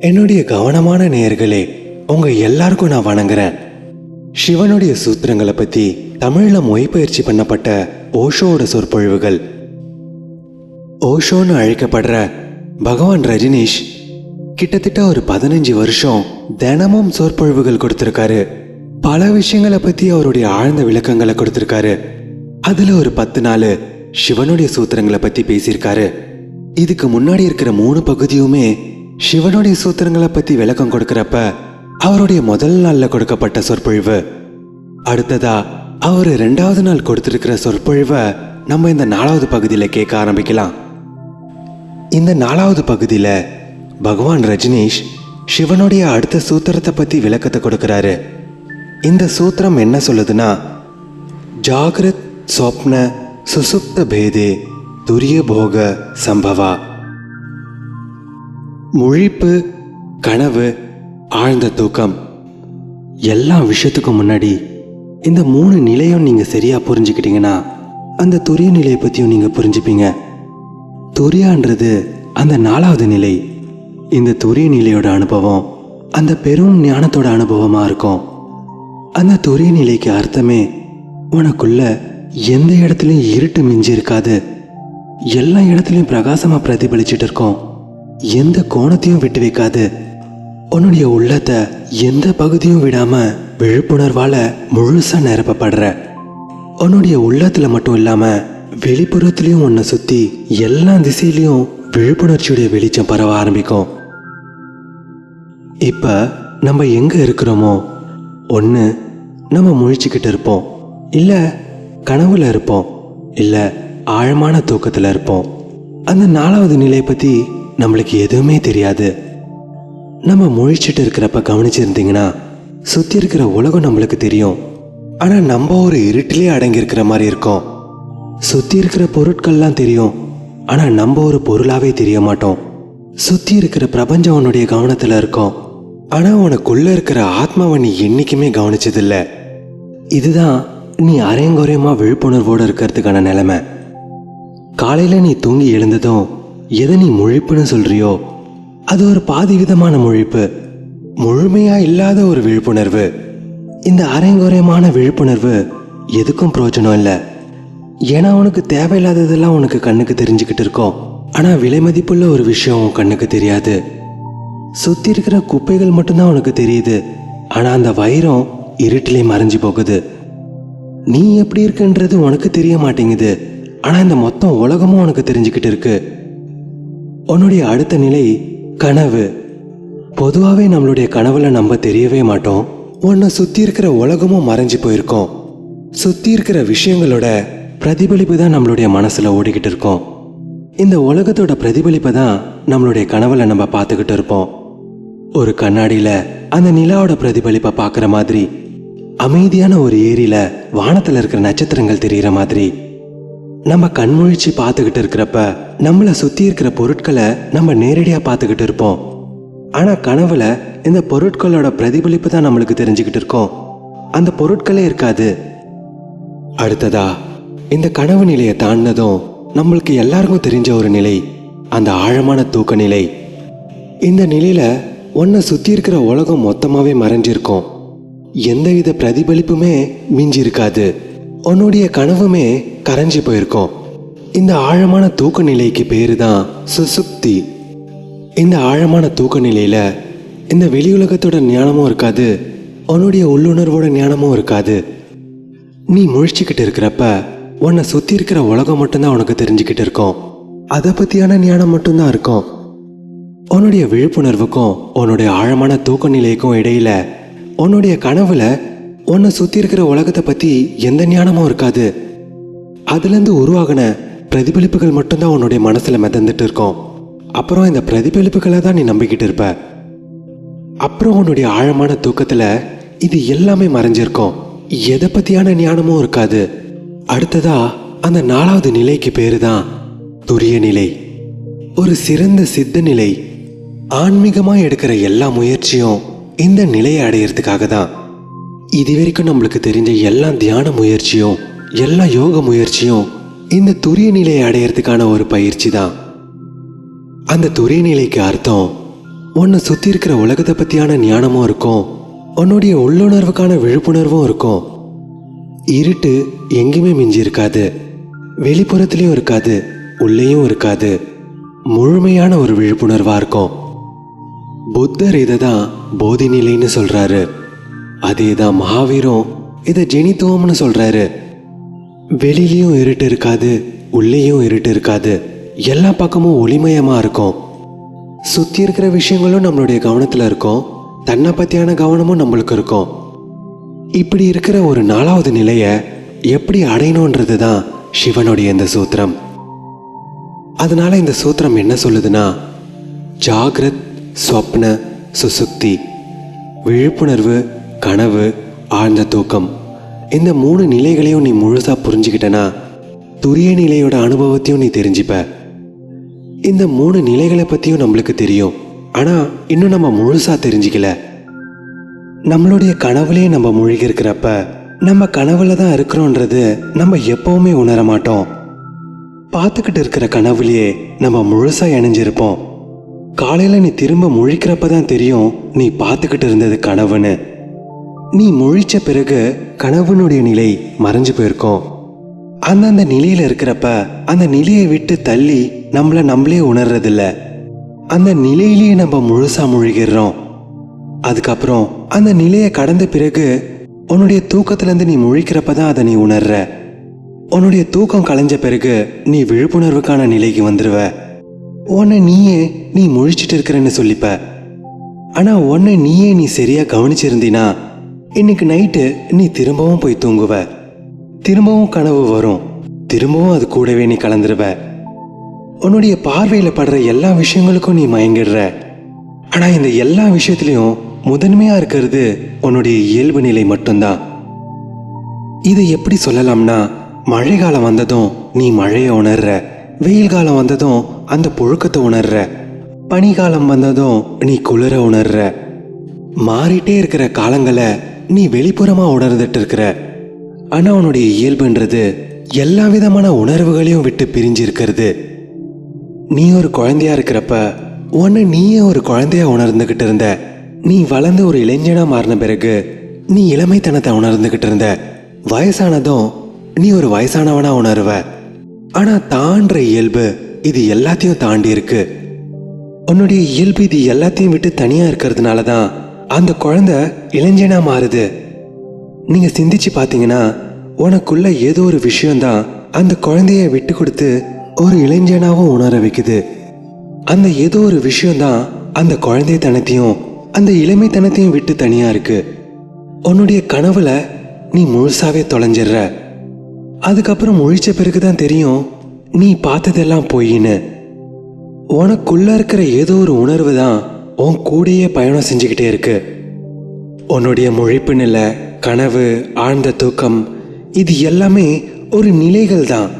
என்னுடைய கவனமான நேயர்களே, உங்க எல்லாருக்கும் நான் வணங்குறேன். சிவனுடைய சூத்திரங்களை பத்தி தமிழ்ல மொழிபெயர்ச்சி பண்ணப்பட்ட ஓஷோட சொற்பொழிவுகள். ஓஷோன்னு அழைக்கப்படுற பகவான் ரஜினீஷ் கிட்டத்தட்ட ஒரு 15 வருஷம் தினமும் சொற்பொழிவுகள் கொடுத்திருக்காரு. பல விஷயங்களை பத்தி அவருடைய ஆழ்ந்த விளக்கங்களை கொடுத்திருக்காரு. அதுல ஒரு 10 நாள் சிவனுடைய சூத்திரங்களை பத்தி பேசியிருக்காரு. இதுக்கு முன்னாடி இருக்கிற 3 பகுதியுமே சிவனுடைய சூத்திரங்களை பத்தி விளக்கம் கொடுக்கிறப்ப அவருடைய முதல் நாள்ல கொடுக்கப்பட்ட சொற்பொழிவு. அடுத்ததா அவரு 2வது நாள் கொடுத்திருக்கிற சொற்பொழிவை நம்ம இந்த 4வது பகுதியில கேட்க ஆரம்பிக்கலாம். இந்த 4வது பகுதியில பகவான் ரஜினீஷ் சிவனுடைய அடுத்த சூத்திரத்தை பத்தி விளக்கத்தை கொடுக்கிறாரு. இந்த சூத்திரம் என்ன சொல்லுதுன்னா, ஜாகிரத் சொப்ன சுசுப்த பேதே துரிய போக சம்பவா. முழிப்பு, கனவு, ஆழ்ந்த தூக்கம், எல்லா விஷயத்துக்கும் முன்னாடி இந்த 3 நிலையும் நீங்க சரியா புரிஞ்சுக்கிட்டீங்கன்னா அந்த துரிய நிலையை பத்தியும் நீங்க புரிஞ்சுப்பீங்க. துரியான்றது அந்த 4வது நிலை. இந்த துரிய நிலையோட அனுபவம் அந்த பெரும் ஞானத்தோட அனுபவமா இருக்கும். அந்த துரிய நிலைக்கு அர்த்தமே உனக்குள்ள எந்த இடத்துலயும் இருட்டு மிஞ்சி இருக்காது, எல்லா இடத்துலயும் பிரகாசமா பிரதிபலிச்சுட்டு இருக்கும், எந்த கோணத்தையும் விட்டு வைக்காது, உன்னுடைய உள்ளத்தை எந்த பகுதியும் விடாம விழிப்புணர்வால முழுசா நிரப்பப்படுற. உன்னுடைய உள்ளத்துல மட்டும் இல்லாம வெளிப்புறத்திலையும் உன்னை சுத்தி எல்லா திசையிலையும் விழிப்புணர்ச்சியுடைய வெளிச்சம் பரவ ஆரம்பிக்கும். இப்ப நம்ம எங்க இருக்கிறோமோ, ஒன்று நம்ம முழிச்சுக்கிட்டு இருப்போம், இல்ல கனவுல இருப்போம், இல்ல ஆழமான தூக்கத்துல இருப்போம். அந்த 4வது நிலையை பத்தி நம்மளுக்கு எதுவுமே தெரியாது. நம்ம முழிச்சிட்டு இருக்கிறப்ப கவனிச்சிருந்தீங்கன்னா சுத்தி இருக்கிற உலகம் நம்மளுக்கு தெரியும். ஆனா நம்ம ஒரு இருட்டிலே அடங்கி இருக்கிற மாதிரி இருக்கும். சுத்தி இருக்கிற பொருட்கள்லாம் தெரியும், ஆனா நம்ம ஒரு பொருளாவே தெரிய மாட்டோம். சுத்தி இருக்கிற பிரபஞ்சம் உன்னுடைய கவனத்துல இருக்கும், ஆனா உனக்குள்ள இருக்கிற ஆத்மாவை நீ என்னைக்குமே கவனிச்சதில்ல. இதுதான் நீ அரையங்குறையமா விழிப்புணர்வோடு இருக்கிறதுக்கான நிலைமை. காலையில நீ தூங்கி எழுந்ததும் எதை நீ முழிப்புன்னு சொல்றியோ அது ஒரு பாதி விதமான முழிப்பு, முழுமையா இல்லாத ஒரு விழிப்புணர்வு. இந்த அரைங்குறையமான விழிப்புணர்வு எதுக்கும் பிரயோஜனம் இல்லை. ஏன்னா உனக்கு தேவையில்லாததெல்லாம் உனக்கு கண்ணுக்கு தெரிஞ்சுக்கிட்டு இருக்கோம், ஆனா விலை மதிப்புள்ள ஒரு விஷயம் உன் கண்ணுக்கு தெரியாது. சுத்தி இருக்கிற குப்பைகள் மட்டும்தான் உனக்கு தெரியுது, ஆனா அந்த வைரம் இருட்டிலே மறைஞ்சு போகுது. நீ எப்படி இருக்குன்றது உனக்கு தெரிய மாட்டேங்குது, ஆனா இந்த மொத்தம் உலகமும் உனக்கு தெரிஞ்சுக்கிட்டு இருக்கு. உன்னுடைய அடுத்த நிலை கனவு. பொதுவாகவே நம்மளுடைய கனவுல நம்ம தெரியவே மாட்டோம். உன்னை சுத்தி இருக்கிற உலகமும் மறைஞ்சு போயிருக்கோம். சுத்தி இருக்கிற விஷயங்களோட பிரதிபலிப்பு தான் நம்மளுடைய மனசுல ஓடிக்கிட்டு இருக்கோம். இந்த உலகத்தோட பிரதிபலிப்பை தான் நம்மளுடைய கனவுல நம்ம பார்த்துக்கிட்டு இருப்போம். ஒரு கண்ணாடியில அந்த நிலாவோட பிரதிபலிப்பை பார்க்குற மாதிரி, அமைதியான ஒரு ஏரியில வானத்துல இருக்கிற நட்சத்திரங்கள் தெரிகிற மாதிரி நம்ம கண்முழிச்சு பார்த்துக்கிட்டு இருக்கிறப்ப நம்மளை சுத்தி இருக்கிற பொருட்களை நம்ம நேரடியா பார்த்துக்கிட்டு இருப்போம். ஆனா கனவுல இந்த பொருட்களோட பிரதிபலிப்பு தான் நம்மளுக்கு தெரிஞ்சுக்கிட்டு இருக்கோம், அந்த பொருட்களே இருக்காது. அடுத்ததா இந்த கனவு நிலையை தாண்டினதும் நம்மளுக்கு எல்லாருக்கும் தெரிஞ்ச ஒரு நிலை, அந்த ஆழமான தூக்க நிலை. இந்த நிலையில உன்னை சுத்தி இருக்கிற உலகம் மொத்தமாவே மறைஞ்சிருக்கும், எந்தவித பிரதிபலிப்புமே மிஞ்சி இருக்காது, உன்னுடைய கனவுமே கரைஞ்சி போயிருக்கும். இந்த ஆழமான தூக்க நிலைக்கு பேரு தான் சுசுப்தி. இந்த ஆழமான தூக்க நிலையில இந்த வெளி உலகத்தோட ஞானமும் இருக்காது, உன்னுடைய உள்ளுணர்வோட ஞானமும் இருக்காது. நீ முழிச்சுக்கிட்டு இருக்கிறப்ப உன்னை சுத்தி இருக்கிற உலகம் மட்டும்தான் உனக்கு தெரிஞ்சுக்கிட்டு இருக்கும், அதை பத்தியான ஞானம் மட்டும்தான் இருக்கும். உன்னுடைய விழிப்புணர்வுக்கும் உன்னுடைய ஆழமான தூக்க நிலைக்கும் இடையில உன்னுடைய கனவுல உன்னை சுத்தி இருக்கிற உலகத்தை பத்தி எந்த ஞானமும் இருக்காது. அதுல இருந்து உருவாகின பிரதிபலிப்புகள் மட்டும்தான் உன்னுடைய மனசுல மிதந்துட்டு இருக்கும். அப்புறம் இந்த பிரதிபலிப்புகளை தான் நீ நம்பிக்கிட்டு இருப்ப. அப்புறம் உன்னுடைய ஆழமான தூக்கத்துல இது எல்லாமே மறைஞ்சிருக்கும், எதை பத்தியான ஞானமும் இருக்காது. அடுத்ததா அந்த 4வது நிலைக்கு பேரு தான் துரிய நிலை. ஒரு சிறந்த சித்த நிலை. ஆன்மீகமா எடுக்கிற எல்லா முயற்சியும் இந்த நிலையை அடையிறதுக்காக தான். இது வரைக்கும் நம்மளுக்கு தெரிஞ்ச எல்லா தியான முயற்சியும் எல்லா யோக முயற்சியும் இந்த துரிய நிலையை அடையிறதுக்கான ஒரு பயிற்சி தான். அந்த துரிய நிலைக்கு அர்த்தம் உன்னை சுத்தி இருக்கிற உலகத்தை பத்தியான ஞானமும் இருக்கும், உன்னுடைய உள்ளுணர்வுக்கான விழிப்புணர்வும் இருக்கும். இருட்டு எங்கேயுமே மிஞ்சி இருக்காது, வெளிப்புறத்துலயும் இருக்காது, உள்ளேயும் இருக்காது. முழுமையான ஒரு விழிப்புணர்வா இருக்கும். புத்தர் இதை தான் போதி நிலைன்னு சொல்றாரு. அதேதான் மகாவீரும் இதை ஜெனித்துவம்னு சொல்றாரு. வெளியிலயும் இருட்டு இருக்காது, உள்ளேயும் இருட்டு இருக்காது, எல்லா பக்கமும் ஒளிமயமா இருக்கும். சுத்தி இருக்கிற விஷயங்களும் நம்மளுடைய கவனத்துல இருக்கும், தன்னை பத்தியான கவனமும் நம்மளுக்கு இருக்கும். இப்படி இருக்கிற ஒரு 4வது நிலைய எப்படி அடையணுன்றது தான் சிவனுடைய இந்த சூத்திரம். அதனால இந்த சூத்திரம் என்ன சொல்லுதுன்னா, ஜாகிரத், ஸ்வப்ன, சுசுக்தி, விழிப்புணர்வு, கனவு, ஆழ்ந்த தூக்கம், இந்த 3 நிலைகளையும் நீ முழுசா புரிஞ்சுக்கிட்டனா துரிய நிலையோட அனுபவத்தையும் நீ தெரிஞ்சுப்ப. இந்த 3 நிலைகளை பத்தியும் நம்மளுக்கு தெரியும், ஆனா இன்னும் நம்ம முழுசா தெரிஞ்சுக்கல. நம்மளுடைய கனவுலயே நம்ம மூழ்கி இருக்கிறப்ப நம்ம கனவுல தான் இருக்கிறோன்றது நம்ம எப்பவுமே உணர மாட்டோம். பார்த்துக்கிட்டு இருக்கிற கனவுலயே நம்ம முழுசா இணைஞ்சிருப்போம். காலையில நீ திரும்ப முழிக்கிறப்ப தான் தெரியும் நீ பார்த்துக்கிட்டு இருந்தது கனவுன்னு. நீ முழிச்ச பிறகு கனவுனுடைய நிலை மறைஞ்சு போயிருக்கும். அந்தந்த நிலையில இருக்கிறப்ப அந்த நிலையை விட்டு தள்ளி நம்மளே உணர்றதில்ல. அந்த நிலையிலேயே நம்ம முழுசா முழுகிடுறோம். அதுக்கப்புறம் அந்த நிலையை கடந்த பிறகு உன்னுடைய தூக்கத்திலேருந்து நீ முழிக்கிறப்ப தான் அதை நீ உணர்ற. உன்னுடைய தூக்கம் கலைஞ்ச பிறகு நீ விழிப்புணர்வுக்கான நிலைக்கு வந்துடுவ. உன்னை நீயே நீ முழிச்சிட்டு இருக்கிறன்னு சொல்லிப்ப. ஆனா உன்னை நீயே நீ சரியா கவனிச்சிருந்தீனா இன்னைக்கு நைட்டு நீ திரும்பவும் போய் தூங்குவ. திரும்பவும் கனவு வரும், திரும்பவும் அது கூடவே நீ கலந்துருவ. உன்னுடைய பார்வையில படுற எல்லா விஷயங்களுக்கும் நீ மயங்கிடுற. ஆனா இந்த எல்லா விஷயத்திலையும் முதன்மையா இருக்கிறது உன்னுடைய இயல்பு நிலை மட்டும்தான். இதை எப்படி சொல்லலாம்னா, மழை காலம் வந்ததும் நீ மழையை உணர்ற, வெயில் காலம் வந்ததும் அந்த புழுக்கத்தை உணர்ற, பனிகாலம் வந்ததும் நீ குளிர உணர்ற. மாறிட்டே இருக்கிற காலங்களை நீ வெளிப்புறமா உணர்ந்துட்டு இருக்கிற. ஆனா உன்னுடைய இயல்புன்றது எல்லா விதமான உணர்வுகளையும் விட்டு பிரிஞ்சு இருக்கிறது. நீ ஒரு குழந்தையா இருக்கிறப்ப உன்னை நீயே ஒரு குழந்தையா உணர்ந்துகிட்டு இருந்த. நீ வளர்ந்து ஒரு இளைஞனா மாறின பிறகு நீ இளமைத்தனத்தை உணர்ந்துகிட்டு இருந்த. வயசானதும் நீ ஒரு வயசானவனா உணர்வ. ஆனா தான்ற இயல்பு இது எல்லாத்தையும் தாண்டி இருக்கு. உன்னுடைய இயல்பு இது எல்லாத்தையும் விட்டு தனியா இருக்கிறதுனால தான் அந்த குழந்தை இளைஞனா மாறுது. நீங்க சிந்திச்சு பாத்தீங்கன்னா உனக்குள்ள ஏதோ ஒரு விஷயம்தான் அந்த குழந்தைய விட்டு கொடுத்து ஒரு இளைஞனாவும் உணர வைக்குது. அந்த ஏதோ ஒரு விஷயம்தான் அந்த குழந்தைத்தனத்தையும் அந்த இளமைத்தனத்தையும் விட்டு தனியா இருக்கு. உன்னுடைய கனவுல நீ முழுசாவே தொலைஞ்சிடுற. அதுக்கப்புறம் முழிச்ச பிறகுதான் தெரியும் நீ பார்த்ததெல்லாம் பொய்ன்னு. உனக்குள்ள இருக்கிற ஏதோ ஒரு உணர்வு தான் உன் கூடயே பயணம் செஞ்சுக்கிட்டே இருக்கு. உன்னுடைய முழிப்பு நிலை, கனவு, ஆழ்ந்த தூக்கம், இது எல்லாமே ஒரு நிலைகள் தான்,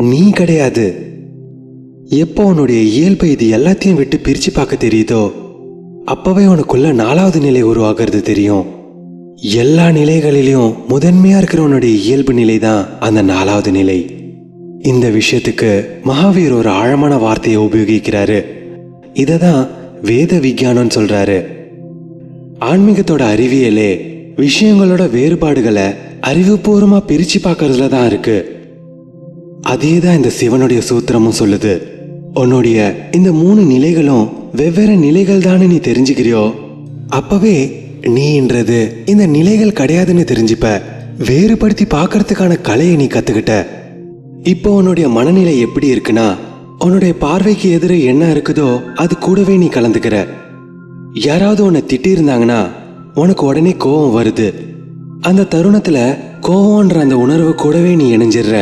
நீ கிடையாது. எப்போ உன்னுடைய இயல்பை இது எல்லாத்தையும் விட்டு பிரிச்சு பார்க்க தெரியுதோ அப்பவே உனக்குள்ள 4வது நிலை உருவாகிறது தெரியும். எல்லா நிலைகளிலும் முதன்மையா இருக்கிற உன்னுடைய இயல்பு நிலை தான் அந்த 4வது நிலை. இந்த விஷயத்துக்கு மகாவீர் ஒரு ஆழமான வார்த்தையை உபயோகிக்கிறாரு. இதை தான் வேத விஞ்ஞானம்னு சொல்றாரு. ஆன்மீகத்தோட அறிவியலே விஷயங்களோட வேறுபாடுகளை அறிவுபூர்வமா பிரிச்சு பார்க்கறதுல தான் இருக்கு. அதே தான் இந்த சிவனுடைய சூத்திரமும் சொல்லுது. உன்னுடைய இந்த 3 நிலைகளும் வெவ்வேறு நிலைகள் தானே நீ தெரிஞ்சுக்கிறியோ அப்பவே நீன்றது இந்த நிலைகள் கிடையாதுன்னு தெரிஞ்சுப்ப. வேறுபடுத்தி பார்க்கறதுக்கான கலையை நீ கத்துக்கிட்ட. இப்போ உன்னுடைய மனநிலை எப்படி இருக்குன்னா, உன்னுடைய பார்வைக்கு எதிர என்ன இருக்குதோ அது கூடவே நீ கலந்துக்கிற. யாராவது உன்னை திட்டி இருந்தாங்கன்னா உனக்கு உடனே கோபம் வருது. அந்த தருணத்துல கோபம்ன்ற அந்த உணர்வு கூடவே நீ இணைஞ்சிடுற.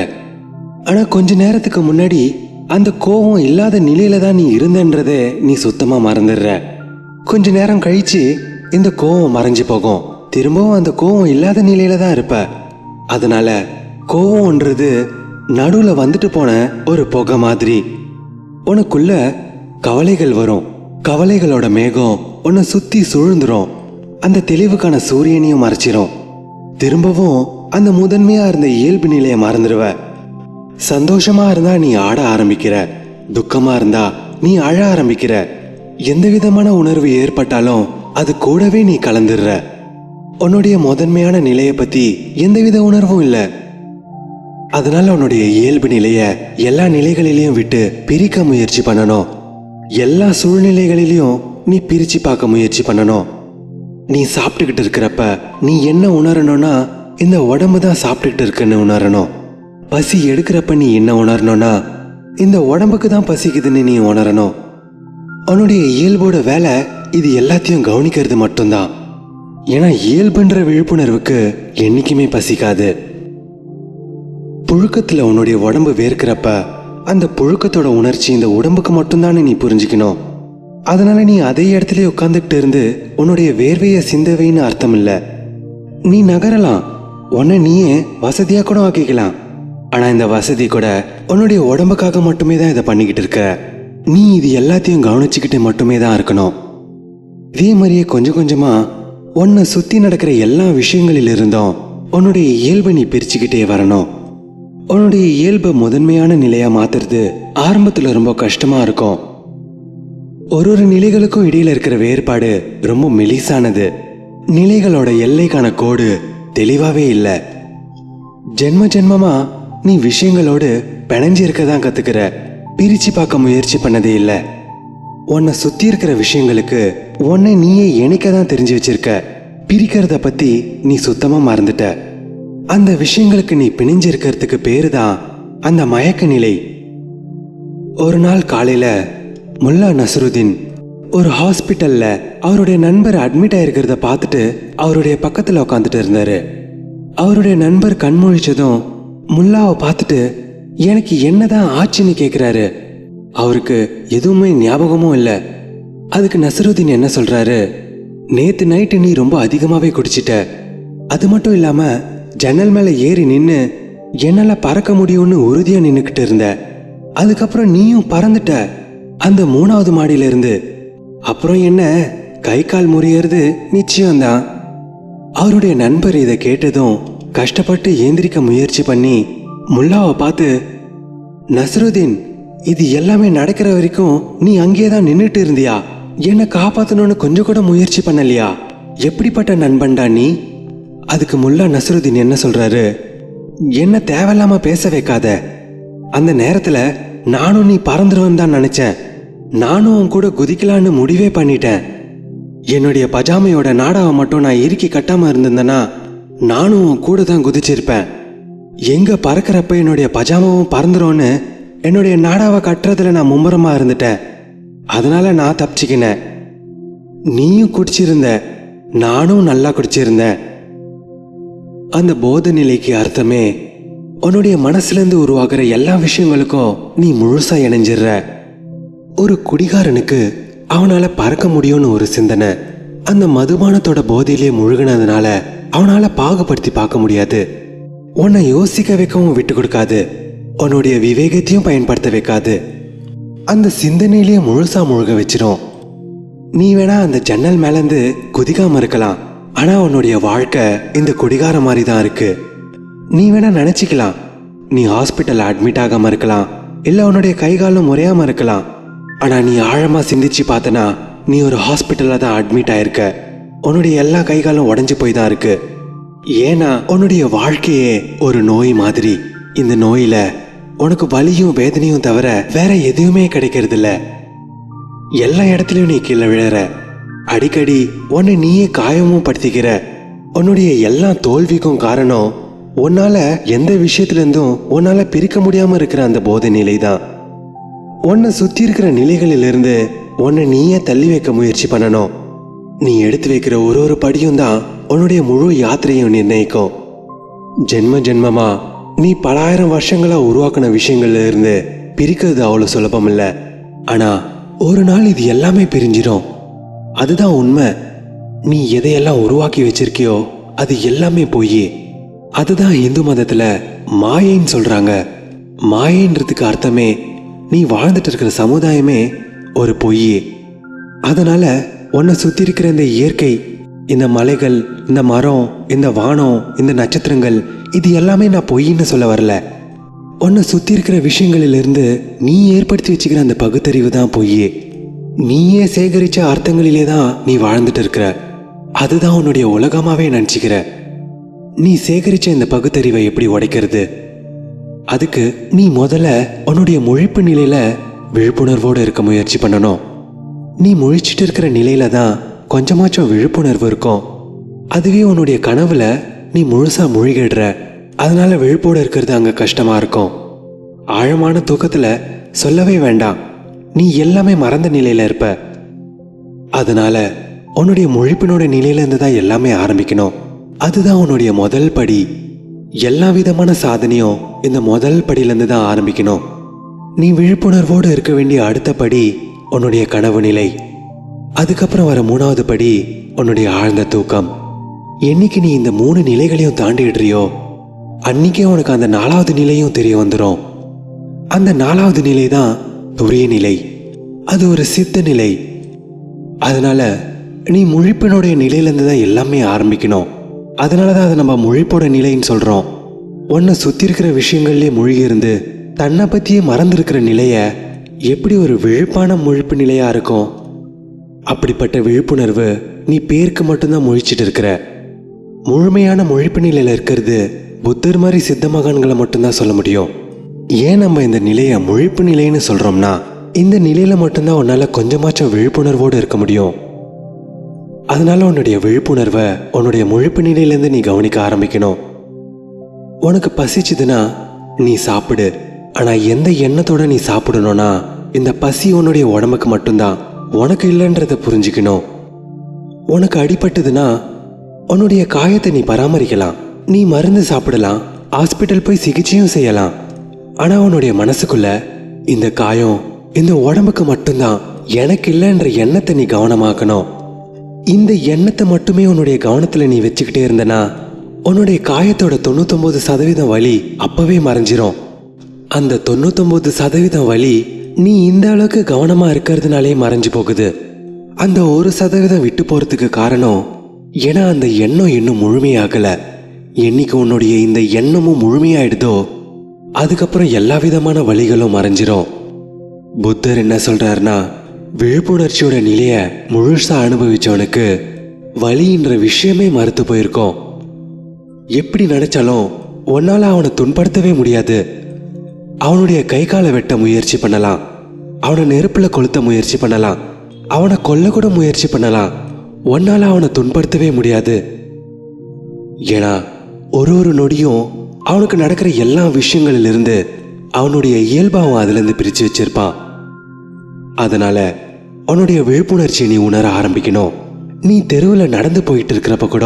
ஆனா கொஞ்ச நேரத்துக்கு முன்னாடி அந்த கோபம் இல்லாத நிலையில தான் நீ இருந்தன்றதே நீ சுத்தமா மறந்துடுற. கொஞ்ச நேரம் கழிச்சு இந்த கோபம் மறைஞ்சு போகும், திரும்பவும் அந்த கோபம் இல்லாத நிலையில தான் இருப்ப. அதனால கோபம்ன்றது நடுவுல வந்துட்டு போன ஒரு புகை மாதிரி. உனக்குள்ள கவலைகள் வரும், கவலைகளோட மேகம் உன்னை சுத்தி சூழ்ந்துரும். அந்த தெளிவுக்கான சூரியனையும் மறைச்சிரும். திரும்பவும் அந்த முதன்மையா இருந்த இயல்பு நிலையை மறந்துடுவ. சந்தோஷமா இருந்தா நீ ஆட ஆரம்பிக்கிற, துக்கமா இருந்தா நீ அழ ஆரம்பிக்கிற. எந்த விதமான உணர்வு ஏற்பட்டாலும் அது கூடவே நீ கலந்துடுற. உன்னுடைய முதன்மையான நிலையை பத்தி எந்தவித உணர்வும் இல்லை. அதனால உன்னுடைய இயல்பு நிலைய எல்லா நிலைகளிலையும் விட்டு பிரிக்க முயற்சி பண்ணணும். எல்லா சூழ்நிலைகளிலையும் நீ பிரிச்சு பார்க்க முயற்சி பண்ணணும். நீ சாப்பிட்டுக்கிட்டு இருக்கிறப்ப நீ என்ன உணரணும்னா, இந்த உடம்பு தான் சாப்பிட்டுக்கிட்டு இருக்குன்னு உணரணும். பசி எடுக்கிறப்ப நீ என்ன உணரணும்னா, இந்த உடம்புக்கு தான் பசிக்குதுன்னு நீ உணரணும். உன்னுடைய இயல்போட வேலை இது எல்லாத்தையும் கவனிக்கிறது மட்டும்தான். ஏன்னா இயல்புன்ற விழிப்புணர்வுக்கு என்னைக்குமே பசிக்காது. புழுக்கத்துல உன்னுடைய உடம்பு வேர்க்கிறப்ப அந்த புழுக்கத்தோட உணர்ச்சி இந்த உடம்புக்கு மட்டும்தான் நீ புரிஞ்சுக்கணும். அதனால நீ அதே இடத்துல உட்காந்துக்கிட்டு இருந்து உன்னுடைய வேர்வையை சிந்தவைன்னு அர்த்தம் இல்லை. நீ நகரலாம், உன்னை நீயே வசதியா கூட ஆக்கிக்கலாம். ஆனா இந்த வசதி கூட உன்னுடைய உடம்புக்காக மட்டுமே தான் இதை பண்ணிக்கிட்டு இருக்க. நீ இது எல்லாத்தையும் கவனிச்சுக்கிட்டு மட்டுமே தான் இருக்கணும். இதே மாதிரியே கொஞ்சம் கொஞ்சமா உன்னை சுத்தி நடக்கிற எல்லா விஷயங்களிலிருந்தும் உன்னுடைய இயல்பை நீ பிரிச்சுக்கிட்டே வரணும். உன்னுடைய இயல்பை முதன்மையான நிலையா மாத்துறது ஆரம்பத்துல ரொம்ப கஷ்டமா இருக்கும். ஒரு நிலைகளுக்கும் இடையில இருக்கிற வேறுபாடு ரொம்ப மெலிசானது. நிலைகளோட எல்லைக்கான கோடு தெளிவாவே இல்லை. ஜென்ம ஜென்மமா நீ விஷயங்களோடு பிணைஞ்சு இருக்கதான் கத்துக்கிற, பிரிச்சு பார்க்க முயற்சி பண்ணதே இல்லை. உன்னை சுத்தி இருக்கிற விஷயங்களுக்கு உன்னை நீயே இணைக்க தான் தெரிஞ்சு வச்சிருக்க. பிரிக்கிறத பத்தி நீ சுத்தமா மறந்துட்ட. அந்த விஷயங்களுக்கு நீ பிணைஞ்சு இருக்கிறதுக்கு பேரு தான் அந்த மயக்க நிலை. ஒரு நாள் காலையில முல்லா நஸ்ருதீன் ஒரு ஹாஸ்பிட்டல்ல அவருடைய நண்பர் அட்மிட் ஆயிருக்கிறத பார்த்துட்டு அவருடைய பக்கத்துல உட்காந்துட்டு இருந்தாரு. அவருடைய நண்பர் கண்மொழிச்சதும் முல்லாவை பார்த்துட்டு எனக்கு என்னதான் ஆச்சுன்னு கேக்குறாரு. அவருக்கு எதுவுமே ஞாபகமும் இல்லை. அதுக்கு நஸ்ருதீன் என்ன சொல்றாரு, நேத்து நைட்டு நீ ரொம்ப அதிகமாவே குடிச்சிட்ட. அது மட்டும் இல்லாம ஜன்னல் மேல ஏறி நின்னு என்னால பறக்க முடியும்னு உறுதியா நின்னுக்கிட்டு இருந்த. அதுக்கப்புறம் நீயும் பறந்துட்ட அந்த 3வது மாடியில இருந்து. அப்புறம் என்ன, கை கால் முறியறது நிச்சயம்தான். அவருடைய நண்பர் இதை கேட்டதும் கஷ்டப்பட்டு ஏந்திரிக்க முயற்சி பண்ணி முல்லாவை பார்த்து, நஸ்ருதீன், இது எல்லாமே நடக்கிற வரைக்கும் நீ அங்கேயே தான் நின்றுட்டு இருந்தியா? என்னை காப்பாத்தணும்னு கொஞ்சம் கூட முயற்சி பண்ணலையா? எப்படிப்பட்ட நண்பன்டா நீ? அதுக்கு முல்லா நஸ்ருதீன் என்ன சொல்றாரு, என்ன தேவையில்லாம பேச வைக்காத. அந்த நேரத்துல நானும் நீ பறந்துருவன் தான் நினைச்சேன். நானும் உன் கூட குதிக்கலான்னு முடிவே பண்ணிட்டேன். என்னுடைய பஜாமையோட நாடாவை மட்டும் நான் இறுக்கி கட்டாம இருந்திருந்தேன்னா நானும் உன் கூட தான் குதிச்சிருப்பேன். எங்க பறக்கிறப்ப என்னுடைய பஜாமாவும் பறந்துரும்னு என்னுடைய நாடாவை கட்டுறதுல நான் மும்முரமா இருந்துட்டேன். அதனால நான் தப்பிச்சுக்கினேன். நீயும் குடிச்சிருந்த, நானும் நல்லா குடிச்சிருந்தேன். அந்த போத நிலைக்கு அர்த்தமே உன்னுடைய மனசுல இருந்து உருவாகிற எல்லா விஷயங்களுக்கும் நீ முழுசா இணைஞ்சிடுற. ஒரு குடிகாரனுக்கு அவனால பறக்க முடியும்னு ஒரு சிந்தனை. அந்த மதுபானத்தோட போதையிலே முழுகினதுனால அவனால பாகுபடுத்தி பார்க்க முடியாது. உன்னை யோசிக்க வைக்கவும் விட்டு கொடுக்காது, உன்னுடைய விவேகத்தையும் பயன்படுத்த வைக்காது. அந்த சிந்தனையிலேயே முழுசா முழுக வச்சிரும். நீ வேணா அந்த ஜன்னல் மேலேருந்து குதிக்காம இருக்கலாம், ஆனா உன்னுடைய வாழ்க்கை இந்த குடிகார மாதிரி தான் இருக்கு. நீ வேணா நினைச்சுக்கலாம், நீ ஹாஸ்பிட்டல் அட்மிட் ஆகாம இருக்கலாம், இல்ல உன்னுடைய கைகாலம் முறையாம இருக்கலாம். ஆனா நீ ஆழமா சிந்திச்சு பார்த்தனா நீ ஒரு ஹாஸ்பிட்டல்ல தான் அட்மிட் ஆயிருக்க. உன்னுடைய எல்லா கைகாலும் உடஞ்சு போய் தான் இருக்கு. ஏன்னா உன்னுடைய வாழ்க்கையே ஒரு நோய் மாதிரி. இந்த நோயில உனக்கு வலியும் வேதனையும் தவிர வேற எதுவுமே கிடைக்கிறது இல்ல. எல்லா இடத்துலயும் நீ கீழே விழற. அடிக்கடி உன்னை நீயே காயமும் படுத்திக்கிற. உன்னுடைய எல்லா தோல்விக்கும் காரணம் உன்னால எந்த விஷயத்துல இருந்தும் உன்னால பிரிக்க முடியாம இருக்கிற அந்த போதை நிலை தான். உன்னை சுத்தி இருக்கிற நிலைகளிலிருந்து உன்னை நீயே தள்ளி வைக்க முயற்சி பண்ணணும். நீ எடுத்து வைக்கிற ஒரு படியும் தான் உன்னுடைய முழு யாத்திரையும் நிர்ணயிக்கும். ஜென்ம ஜென்மமா நீ பல ஆயிரம் வருஷங்களா உருவாக்கின விஷயங்கள்ல இருந்து பிரிக்கிறது அவ்வளவு சுலபம் இல்லை. ஆனா ஒரு நாள் இது எல்லாமே பிரிஞ்சிடும். அதுதான் உண்மை. நீ எதையெல்லாம் உருவாக்கி வச்சிருக்கியோ அது எல்லாமே போய். அதுதான் இந்து மதத்துல மாயைன்னு சொல்றாங்க. மாயைன்றதுக்கு அர்த்தமே நீ வாழ்ந்துட்டு இருக்கிற சமுதாயமே ஒரு பொய். அதனால உன்னை சுத்தி இருக்கிற இந்த இயற்கை, இந்த மலைகள், இந்த மரம், இந்த வானம், இந்த நட்சத்திரங்கள், இது எல்லாமே நான் பொய்ன்னு சொல்ல வரல. உன்னை சுத்தி இருக்கிற விஷயங்களிலிருந்து நீ ஏற்படுத்தி வச்சுக்கிற அந்த பகுத்தறிவு தான் பொய். நீயே சேகரிச்ச அர்த்தங்களிலே தான் நீ வாழ்ந்துட்டு இருக்கிற. அதுதான் உன்னுடைய உலகமாவே நினைச்சுக்கிற. நீ சேகரிச்ச இந்த பகுத்தறிவை எப்படி உடைக்கிறது? அதுக்கு நீ முதல்ல உன்னுடைய முழிப்பு நிலையில விழிப்புணர்வோடு இருக்க முயற்சி பண்ணணும். நீ முழிச்சிட்டு இருக்கிற நிலையில தான் கொஞ்சமாச்சும் விழிப்புணர்வு இருக்கும். அதுவே உன்னுடைய கனவுல நீ முழுசா மூழ்கிடுற. அதனால விழிப்போடு இருக்கிறது அங்க கஷ்டமா இருக்கும். ஆழமான தூக்கத்துல சொல்லவே வேண்டாம், நீ எல்லாமே மறந்த நிலையில இருப்ப. அதனால உன்னுடைய முழிப்பினோட நிலையில இருந்து தான் எல்லாமே ஆரம்பிக்கணும். அதுதான் உன்னுடைய முதல் படி. எல்லா விதமான சாதனையும் இந்த முதல் படியிலிருந்து தான் ஆரம்பிக்கணும். நீ விழிப்புணர்வோடு இருக்க வேண்டிய அடுத்த படி உன்னுடைய கனவு நிலை. அதுக்கப்புறம் வர மூணாவது படி உன்னுடைய ஆழ்ந்த தூக்கம். என்னைக்கு நீ இந்த 3 நிலைகளையும் தாண்டிடுறியோ அன்னைக்கே உனக்கு அந்த 4வது நிலையும் தெரிய வந்துடும். அந்த 4வது நிலை தான் துரிய நிலை. அது ஒரு சித்த நிலை. அதனால நீ முழிப்பினுடைய நிலையிலேருந்து தான் எல்லாமே ஆரம்பிக்கணும். அதனால தான் அதை நம்ம முழிப்போட நிலைன்னு சொல்கிறோம். உன்னை சுற்றி இருக்கிற விஷயங்கள்லேயே மூழ்கி இருந்து தன்னை பற்றியே மறந்துருக்கிற நிலைய எப்படி ஒரு விழிப்பான முழிப்பு நிலையாக இருக்கும்? அப்படிப்பட்ட விழிப்புணர்வு நீ பேருக்கு மட்டும்தான் முழிச்சிட்டு இருக்கிற. முழுமையான முழிப்பு நிலையில் இருக்கிறது புத்தர் மாதிரி சித்த மகான்களை மட்டும்தான் சொல்ல முடியும். ஏன் நம்ம இந்த நிலையை முழிப்பு நிலைன்னு சொல்கிறோம்னா, இந்த நிலையில் மட்டும்தான் உன்னால் கொஞ்சமாச்சும் விழிப்புணர்வோடு இருக்க முடியும். அதனால உன்னுடைய விழிப்புணர்வை உன்னுடைய முழிப்பு நிலையிலேருந்து நீ கவனிக்க ஆரம்பிக்கணும். உனக்கு பசிச்சுதுன்னா நீ சாப்பிடு. ஆனால் எந்த எண்ணத்தோட நீ சாப்பிடணும்னா, இந்த பசி உன்னுடைய உடம்புக்கு மட்டும்தான், உனக்கு இல்லைன்றதை புரிஞ்சுக்கணும். உனக்கு அடிபட்டுதுன்னா உன்னுடைய காயத்தை நீ பராமரிக்கலாம். நீ மருந்து சாப்பிடலாம், ஹாஸ்பிட்டல் போய் சிகிச்சையும் செய்யலாம். ஆனால் உன்னுடைய மனசுக்குள்ள இந்த காயம் இந்த உடம்புக்கு மட்டும்தான், எனக்கு இல்லைன்ற எண்ணத்தை நீ கவனமாக்கணும். இந்த எண்ணத்தை மட்டுமே உன்னுடைய கவனத்தில் நீ வச்சுக்கிட்டே இருந்தனா உன்னுடைய காயத்தோட 99% வலி அப்பவே மறைஞ்சிரும். அந்த 99% வலி நீ இந்த அளவுக்கு கவனமா இருக்கிறதுனாலே மறைஞ்சு போகுது. அந்த 1% விட்டு போறதுக்கு காரணம் ஏன்னா அந்த எண்ணம் இன்னும் முழுமையாகல. என்னைக்கு உன்னுடைய இந்த எண்ணமும் முழுமையாயிடுதோ அதுக்கப்புறம் எல்லா விதமான வழிகளும் மறைஞ்சிரும். புத்தர் என்ன சொல்றாருன்னா, விழிப்புணர்ச்சியோட நிலைய முழுசா அனுபவிச்சவனுக்கு வலின்ற விஷயமே மறுத்து போயிருக்கோம். எப்படி நினைச்சாலும் உன்னால அவனை துன்படுத்தவே முடியாது. அவனுடைய கை காலை வெட்ட முயற்சி பண்ணலாம், அவனை நெருப்புல கொளுத்த முயற்சி பண்ணலாம், அவனை கொல்ல கூட முயற்சி பண்ணலாம். உன்னால அவனை துன்படுத்தவே முடியாது. ஏன்னா ஒரு நொடியும் அவனுக்கு நடக்கிற எல்லா விஷயங்களிலிருந்து அவனுடைய இயல்பை அவன் அதிலிருந்து பிரிச்சு வச்சிருப்பான். அதனால அவனுடைய விழிப்புணர்ச்சியை நீ உணர ஆரம்பிக்கணும். நீ தெருவில் நடந்து போயிட்டு இருக்கிறப்ப கூட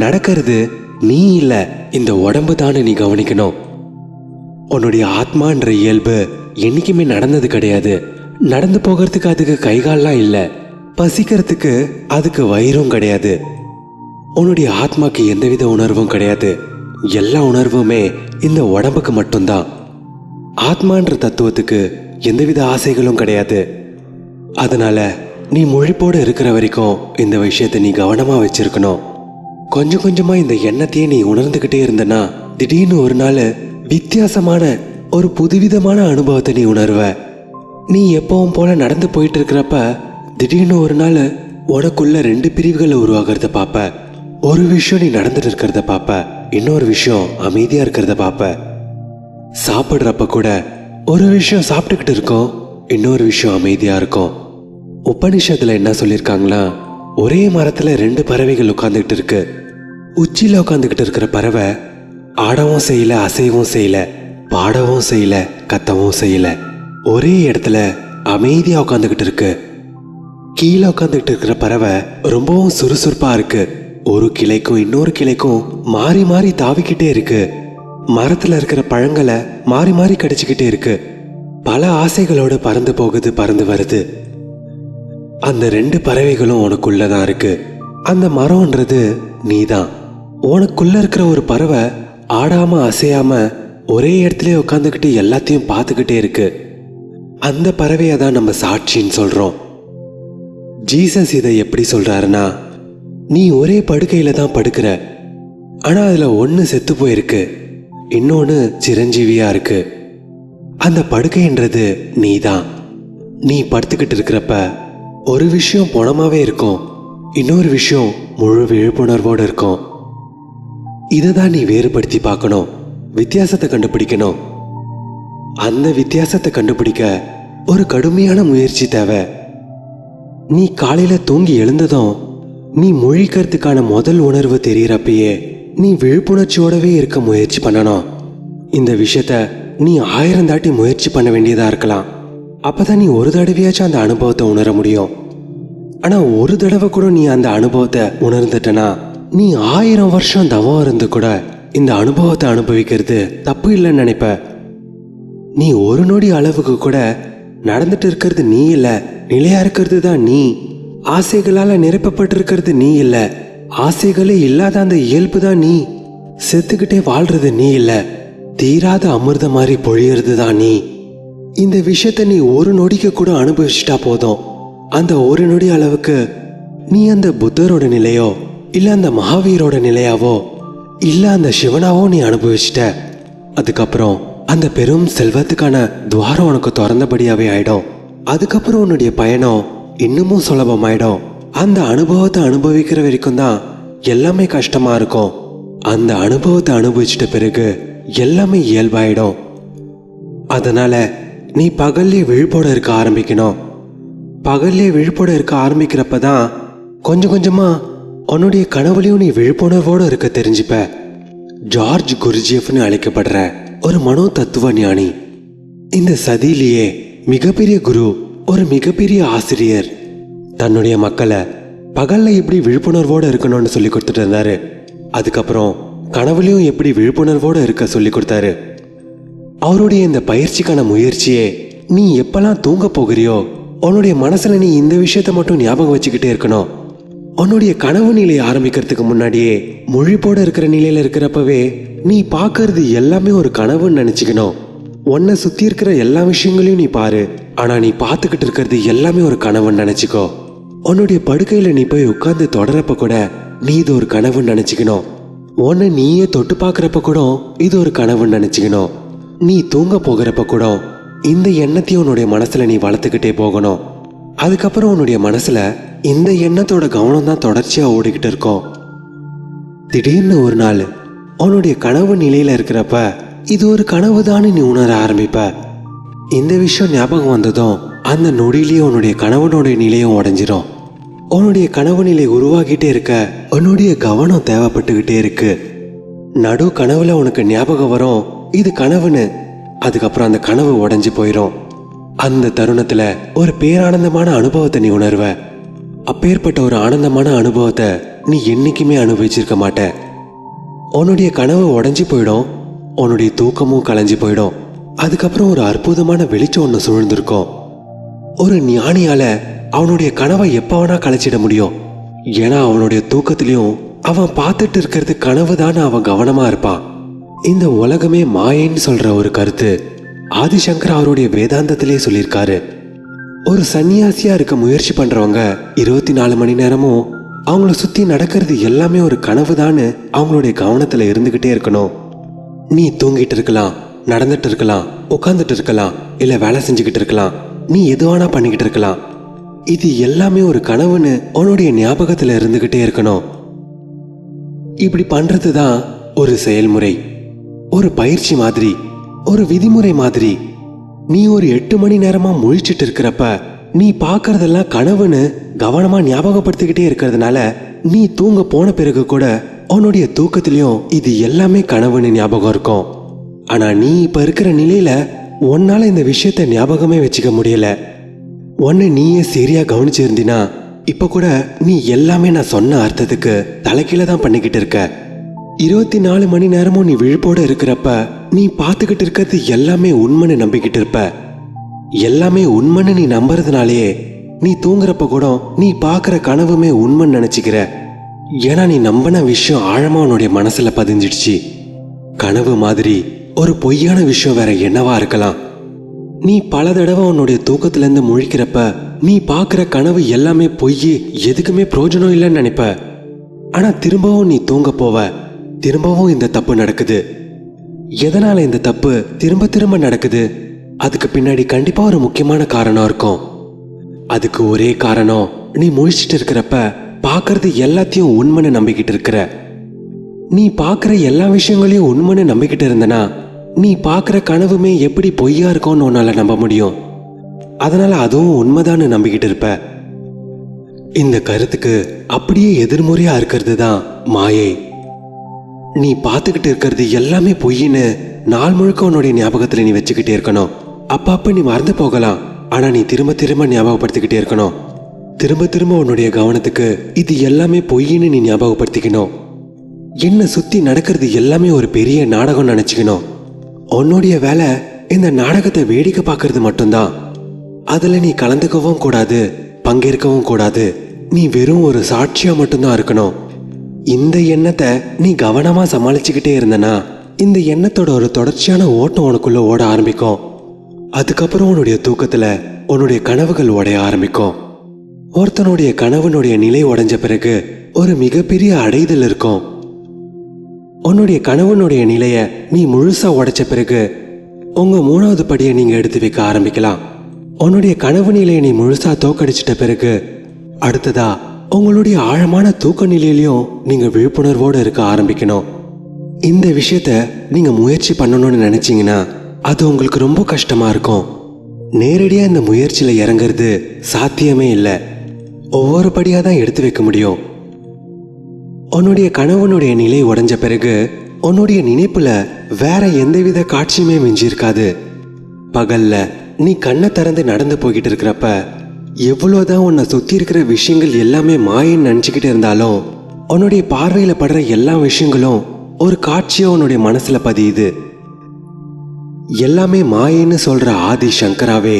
நடக்கிறது நீ இல்லை, இந்த உடம்பு தானே நீ கவனிக்கணும். உன்னுடைய ஆத்மான்ற இயல்பு என்னைக்குமே நடந்தது கிடையாது. நடந்து போகிறதுக்கு அதுக்கு கைகால்லாம் இல்லை, பசிக்கிறதுக்கு அதுக்கு வயிறும் கிடையாது. உன்னுடைய ஆத்மாக்கு எந்தவித உணர்வும் கிடையாது. எல்லா உணர்வுமே இந்த உடம்புக்கு மட்டும்தான். ஆத்மான்ற தத்துவத்துக்கு எந்தவித ஆசைகளும் கிடையாது. அதனால நீ முழிப்போடு இருக்கிற வரைக்கும் இந்த விஷயத்தை நீ கவனமா வச்சிருக்கணும். கொஞ்சம் கொஞ்சமா இந்த எண்ணத்தையே நீ உணர்ந்துகிட்டே இருந்தனா திடீர்னு ஒரு நாள் வித்தியாசமான ஒரு புதுவிதமான அனுபவத்தை நீ உணர்வ. நீ எப்பவும் போல நடந்து போயிட்டு இருக்கிறப்ப திடீர்னு ஒரு நாள் உனக்குள்ள 2 பிரிவுகளை உருவாகிறத பாப்ப. ஒரு விஷயம் நீ நடந்துட்டு இருக்கிறத பாப்ப, இன்னொரு விஷயம் அமைதியா இருக்கிறத பாப்ப. சாப்பிட்றப்ப கூட ஒரு விஷயம் சாப்பிட்டுக்கிட்டு இருக்கோம், இன்னொரு விஷயம் அமைதியா இருக்கும். உபனிஷத்துல என்ன சொல்லியிருக்காங்களா, ஒரே மரத்துல 2 பறவைகள் உட்கார்ந்துகிட்டு இருக்கு. உச்சியில உட்காந்துக்கிட்டு இருக்கிற பறவை ஆடவும் செய்யல, அசையவும் செய்யல, பாடவும் செய்யல, கத்தவும் செய்யல. ஒரே இடத்துல அமைதியா உட்காந்துக்கிட்டு இருக்கு. கீழே உட்காந்துக்கிட்டு இருக்கிற பறவை ரொம்பவும் சுறுசுறுப்பா இருக்கு. ஒரு கிளைக்கும் இன்னொரு கிளைக்கும் மாறி மாறி தாவிக்கிட்டே இருக்கு. மரத்துல இருக்கிற பழங்களை மாறி மாறி கடிச்சுக்கிட்டே இருக்கு. பல ஆசைகளோடு பறந்து போகுது, பறந்து வருது. அந்த 2 பறவைகளும் உனக்குள்ளதான் இருக்கு. அந்த மரம்ன்றது நீதான். உனக்குள்ள இருக்கிற ஒரு பறவை ஆடாம அசையாம ஒரே இடத்துல உட்காந்துக்கிட்டு எல்லாத்தையும் பார்த்துக்கிட்டே இருக்கு. அந்த பறவையை தான் நம்ம சாட்சின்னு சொல்றோம். ஜீசஸ் இதை எப்படி சொல்றாருன்னா, நீ ஒரே படுக்கையில தான் படுக்கிற, ஆனா அதுல ஒன்னு செத்து போயிருக்கு, இன்னொன்னு சிரஞ்சீவியா இருக்கு. அந்த படுக்கைன்றது நீதான். நீ படுத்துக்கிட்டு இருக்கிறப்ப ஒரு விஷயம் பணமாவே இருக்கும், இன்னொரு விஷயம் முழு விழிப்புணர்வோடு இருக்கும். இதை தான் நீ வேறுபடுத்தி பார்க்கணும், வித்தியாசத்தை கண்டுபிடிக்கணும். அந்த வித்தியாசத்தை கண்டுபிடிக்க ஒரு கடுமையான முயற்சி தேவை. நீ காலையில தூங்கி எழுந்ததும் நீ முழிக்கிறதுக்கான முதல் உணர்வு தெரியறப்பயே நீ விழிப்புணர்ச்சியோடவே இருக்க முயற்சி பண்ணணும். இந்த விஷயத்த நீ 1000 தாட்டி முயற்சி பண்ண வேண்டியதா இருக்கலாம். அப்பதான் நீ ஒரு தடவையாச்சும் அந்த அனுபவத்தை உணர முடியும். ஆனா ஒரு தடவை கூட நீ அந்த அனுபவத்தை உணர்ந்துட்டனா நீ 1000 வருஷம் தவம் இருந்து கூட இந்த அனுபவத்தை அனுபவிக்கிறது தப்பு இல்லைன்னு நினைப்ப. நீ ஒரு நொடி அளவுக்கு கூட நடந்துட்டு இருக்கிறது நீ இல்ல, நிலையா இருக்கிறது தான் நீ. ஆசைகளால நிரப்பப்பட்டிருக்கிறது நீ இல்ல, ஆசைகளே இல்லாத அந்த இயல்பு தான் நீ. செத்துக்கிட்டே வாழ்றது நீ இல்ல, தீராத அமிர்த மாதிரி பொழியறது தான் நீ. இந்த விஷயத்த நீ ஒரு நொடிக்கு கூட அனுபவிச்சுட்டா போதும். அந்த ஒரு நொடி அளவுக்கு நீ அந்த புத்தரோட நிலையோ இல்ல அந்த மகாவீரோட நிலையாவோ இல்ல அந்த சிவனாவோ நீ அனுபவிச்சிட்ட. அதுக்கப்புறம் அந்த பெரும் செல்வத்துக்கான துவாரம் உனக்கு திறந்தபடியாவே ஆயிடும். அதுக்கப்புறம் உன்னுடைய பயணம் இன்னமும் சுலபமாயிடும். அந்த அனுபவத்தை அனுபவிக்கிற வரைக்கும் தான் எல்லாமே கஷ்டமா இருக்கும். அந்த அனுபவத்தை அனுபவிச்சிட்ட பிறகு எல்லாமே இயல்பாயிடும். அதனால நீ பகல்லே விழிப்போட இருக்க ஆரம்பிக்கணும். பகல்லே விழிப்போட இருக்க ஆரம்பிக்கிறப்ப தான் கொஞ்சம் கொஞ்சமா உன்னுடைய கனவுலையும் நீ விழிப்புணர்வோடு இருக்க தெரிஞ்சுப்ப. ஜார்ஜ் குருஜியஃப்னு அழைக்கப்படுற ஒரு மனோ தத்துவ ஞானி, இந்த சதியிலேயே மிகப்பெரிய குரு, ஒரு மிகப்பெரிய ஆசிரியர், தன்னுடைய மக்களை பகல்ல எப்படி விழிப்புணர்வோடு இருக்கணும்னு சொல்லி கொடுத்துட்டு இருந்தாரு. அதுக்கப்புறம் கனவுலையும் எப்படி விழிப்புணர்வோடு இருக்க சொல்லி கொடுத்தாரு. அவருடைய இந்த பயிற்சிக்கான முயற்சியே நீ எப்பெல்லாம் தூங்க போகிறியோ உன்னுடைய மனசுல நீ இந்த விஷயத்த மட்டும் ஞாபகம் வச்சுக்கிட்டே இருக்கணும். உன்னுடைய கனவு நிலை ஆரம்பிக்கிறதுக்கு முன்னாடியே முழிப்போட இருக்கிற நிலையில இருக்கிறப்பவே நீ பார்க்கறது எல்லாமே ஒரு கனவுன்னு நினைச்சுக்கணும். உன்னை சுத்தி இருக்கிற எல்லா விஷயங்களையும் நீ பாரு, ஆனா நீ பார்த்துக்கிட்டு இருக்கிறது எல்லாமே ஒரு கனவுன்னு நினைச்சுக்கோ. உன்னுடைய படுக்கையில நீ போய் உட்கார்ந்து தொடரப்ப கூட நீ இது ஒரு கனவுன்னு நினைச்சுக்கணும். உன்னை நீயே தொட்டு பார்க்கறப்ப கூட இது ஒரு கனவுன்னு நினைச்சுக்கணும். நீ தூங்க போகிறப்ப கூட இந்த எண்ணத்தையும் உன்னுடைய மனசுல நீ வளர்த்துக்கிட்டே போகணும். அதுக்கப்புறம் உன்னுடைய மனசுல இந்த எண்ணத்தோட கவனம் தான் தொடர்ச்சியா ஓடிக்கிட்டு இருக்கும். திடீர்னு ஒரு நாள் உன்னுடைய கனவு நிலையில இருக்கிறப்ப இது ஒரு கனவு தான் நீ உணர ஆரம்பிப்ப. இந்த விஷயம் ஞாபகம் வந்ததும் அந்த நொடியிலேயே உன்னுடைய கனவனுடைய நிலையும் உடைஞ்சிரும். உன்னுடைய கனவு நிலை உருவாகிட்டே இருக்க உன்னுடைய கவனம் தேவைப்பட்டுக்கிட்டே இருக்கு. நடு கனவுல உனக்கு ஞாபகம் வரும் இது கனவுன்னு. அதுக்கப்புறம் அந்த கனவு உடைஞ்சு போயிடும். அந்த தருணத்துல ஒரு பேரானந்தமான அனுபவத்தை நீ உணர்வ. அப்பேற்பட்ட ஒரு ஆனந்தமான அனுபவத்தை நீ என்னைக்குமே அனுபவிச்சிருக்க மாட்ட. உன்னுடைய கனவு உடைஞ்சு போயிடும், உன்னுடைய தூக்கமும் கலைஞ்சு போயிடும். அதுக்கப்புறம் ஒரு அற்புதமான வெளிச்சம் ஒன்று சூழ்ந்திருக்கும். ஒரு ஞானியால அவனுடைய கனவை எப்ப வேணா கலைச்சிட முடியும். ஏன்னா அவனுடைய தூக்கத்திலையும் அவன் பார்த்துட்டு இருக்கிறது கனவு தான், அவன் கவனமா இருப்பான். இந்த உலகமே மாயைன்னு சொல்ற ஒரு கருத்து ஆதிசங்கர் அவருடைய வேதாந்தத்திலே சொல்லியிருக்காரு. ஒரு சன்னியாசியா இருக்க முயற்சி பண்றவங்க 24 மணி நேரமும் அவங்கள சுத்தி நடக்கிறது எல்லாமே ஒரு கனவு தான் அவங்களுடைய கவனத்துல இருந்துகிட்டே இருக்கணும். நீ தூங்கிட்டு இருக்கலாம், நடந்துட்டு இருக்கலாம், உட்காந்துட்டு இருக்கலாம், இல்ல வேலை செஞ்சுக்கிட்டு இருக்கலாம், நீ எதுவானா பண்ணிக்கிட்டு இருக்கலாம். இது எல்லாமே ஒரு கனவுன்னு உன்னுடைய ஞாபகத்துல இருந்துகிட்டே இருக்கணும். இப்படி பண்றதுதான் ஒரு செயல்முறை, ஒரு பயிற்சி மாதிரி, ஒரு விதிமுறை மாதிரி. நீ ஒரு 8 மணி நேரமா முழிச்சிட்டு இருக்கிறப்ப நீ பார்க்கறதெல்லாம் கனவுன்னு கவனமா ஞாபகப்படுத்திக்கிட்டே இருக்கிறதுனால நீ தூங்க போன பிறகு கூட உன்னுடைய தூக்கத்திலையும் இது எல்லாமே கனவுன்னு ஞாபகம் இருக்கும். ஆனா நீ இப்ப இருக்கிற நிலையில உன்னால இந்த விஷயத்த ஞாபகமே வச்சுக்க முடியல. உன்னை நீயே சரியா கவனிச்சிருந்தினா இப்ப கூட நீ எல்லாமே நான் சொன்ன அர்த்தத்துக்கு தலைகீழ தான் பண்ணிக்கிட்டு இருக்க. 24 மணி நேரமும் நீ விழிப்போட இருக்கிறப்ப நீ பார்த்துக்கிட்டு இருக்கிறது எல்லாமே உண்மைன்னு நம்பிக்கிட்டு இருப்ப. எல்லாமே உண்மைன்னு நீ நம்புறதுனாலேயே நீ தூங்குறப்ப கூட நீ பார்க்குற கனவுமே உண்மைன்னு நினைச்சுக்கிற. ஏன்னா நீ நம்பின விஷயம் ஆழமா உன்னுடைய மனசுல பதிஞ்சிடுச்சு. கனவு மாதிரி ஒரு பொய்யான விஷயம் வேற என்னவா இருக்கலாம்? நீ பல தடவை உன்னுடைய தூக்கத்திலேருந்து முழிக்கிறப்ப நீ பார்க்குற கனவு எல்லாமே பொய், எதுக்குமே பிரயோஜனம் இல்லைன்னு நினைப்ப. ஆனா திரும்பவும் நீ தூங்க போவ, திரும்பவும் இந்த தப்பு நடக்குது. எதனால இந்த தப்பு திரும்ப திரும்ப நடக்குது? அதுக்கு பின்னாடி கண்டிப்பா ஒரு முக்கியமான காரணம் இருக்கும். அதுக்கு ஒரே காரணம், நீ முழிச்சிட்டு இருக்கிறப்ப பார்க்கறது எல்லாத்தையும் உண்மைன்னு நம்பிக்கிட்டு இருக்கிற. நீ பார்க்குற எல்லா விஷயங்களையும் உண்மைன்னு நம்பிக்கிட்டு இருந்தனா நீ பார்க்குற கனவுமே எப்படி பொய்யா இருக்கும்னு உன்னால நம்ப முடியும். அதனால அதுவும் உண்மைதான்னு நம்பிக்கிட்டு இருப்ப. இந்த கருத்துக்கு அப்படியே எதிர்மறையா இருக்கிறது தான் மாயை. நீ பார்த்துக்கிட்டு இருக்கிறது எல்லாமே பொய்ன்னு நாள் முழுக்க உன்னுடைய ஞாபகத்துல நீ வச்சுக்கிட்டே இருக்கணும். அப்பப்ப நீ மறந்து போகலாம், ஆனா நீ திரும்ப திரும்ப ஞாபகப்படுத்திக்கிட்டே இருக்கணும். திரும்ப திரும்ப உன்னுடைய கவனத்துக்கு இது எல்லாமே பொய்ன்னு நீ ஞாபகப்படுத்திக்கணும். என்ன சுத்தி நடக்கிறது எல்லாமே ஒரு பெரிய நாடகம் நினைச்சுக்கணும். உன்னுடைய வேலை இந்த நாடகத்தை வேடிக்கை பார்க்கறது மட்டும்தான். அதுல நீ கலந்துக்கவும் கூடாது, பங்கேற்கவும் கூடாது. நீ வெறும் ஒரு சாட்சியா மட்டும்தான் இருக்கணும். இந்த எண்ணத்தை நீ கவனமா சமாளிச்சுக்கிட்டே இருந்தனா இந்த எண்ணத்தோட ஒரு தொடர்ச்சியான ஓட்டம் உனக்குள்ள ஓட ஆரம்பிக்கும். அதுக்கப்புறம் உன்னுடைய தூக்கத்துல உன்னுடைய கனவுகள் உடைய ஆரம்பிக்கும். ஒருத்தனுடைய கனவுனுடைய நிலை உடைஞ்ச பிறகு ஒரு மிகப்பெரிய அடைதல் இருக்கும். உன்னுடைய கனவுனுடைய நிலைய நீ முழுசா உடைச்ச பிறகு உங்க 3வது படியை நீங்க எடுத்து வைக்க ஆரம்பிக்கலாம். உன்னுடைய கனவு நிலையை நீ முழுசா தோக்கடிச்சிட்ட பிறகு அடுத்ததா உங்களுடைய ஆழமான தூக்க நிலையிலையும் நீங்க விழிப்புணர்வோடு இருக்க ஆரம்பிக்கணும். இந்த விஷயத்த நீங்க முயற்சி பண்ணணும்னு நினைச்சீங்கன்னா அது உங்களுக்கு ரொம்ப கஷ்டமா இருக்கும். நேரடியா இந்த முயற்சியில இறங்குறது சாத்தியமே இல்லை. ஒவ்வொரு படியா தான் எடுத்து வைக்க முடியும். உன்னுடைய கனவுனுடைய நிலை உடைஞ்ச பிறகு உன்னுடைய நினைப்புல வேற எந்தவித காட்சியுமே மிஞ்சி இருக்காது. பகல்ல நீ கண்ணை திறந்து நடந்து போய்கிட்டு இருக்கிறப்ப எவ்வளவுதான் உன்னை சுத்தி இருக்கிற விஷயங்கள் எல்லாமே மாயின்னு நினைச்சுக்கிட்டு இருந்தாலும் உன்னுடைய பார்வையில படுற எல்லா விஷயங்களும் ஒரு காட்சியா உன்னுடைய மனசுல பதியுது. எல்லாமே மாயின்னு சொல்ற ஆதி சங்கராவே